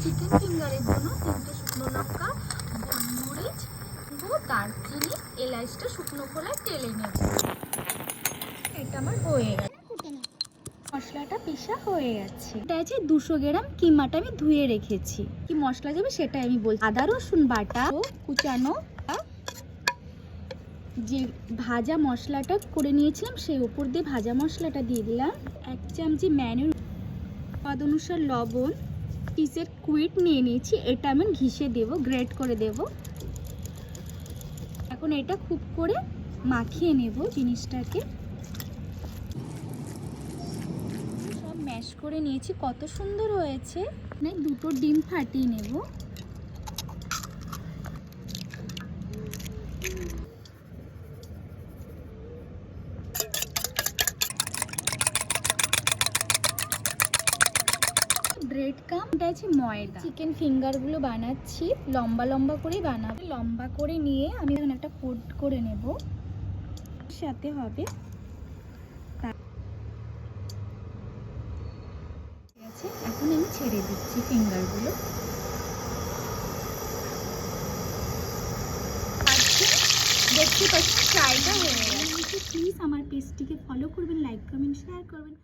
Chicken ফিঙ্গারের জন্য 3টে শুকনো লঙ্কা, গোলমরিচ, দারচিনি, এলাচটা শুকনো খোলায় তেলে নেব। এটা আমার হয়ে গেছে, মশলাটা পিষা হয়ে গেছে। এটা আছে 200 গ্রাম কিমাটা আমি ধুয়ে রেখেছি। কি মশলা যাবে সেটা আমি বলছি। আদা রসুন বাটা, কুচানো, যে ভাজা মশলাটা করে নিয়েছিলাম সেই উপর দিয়ে ভাজা মশলাটা দিয়ে দিলাম। 1 চামচি ম্যানুর, স্বাদ অনুসার লবণ, পিসের কুইট নিয়ে নিয়েছি, এটা আমি ঘিষে দেব, গ্রেট করে দেব। এখন এটা খুব করে মাখিয়ে নেব জিনিসটাকে। সব ম্যাশ করে নিয়েছি, কত সুন্দর হয়েছে। 2টো ডিম ফাটিয়ে নেব। ব্রেড কাম, এটা আছে ময়দা। চিকেন ফিঙ্গারগুলো বানাচ্ছি, লম্বা লম্বা করেই বানাবো। লম্বা করে নিয়ে আমি এখন একটা কোট করে নেব, সাথে হবে। ঠিক আছে, এখন আমি ছেড়ে দিচ্ছি ফিঙ্গারগুলো। দেখতে পাচ্ছি ফ্রাইটা হয়ে গেছে। প্লিজ আমার পেজটিকে ফলো করবেন, লাইক করবেন, শেয়ার করবেন।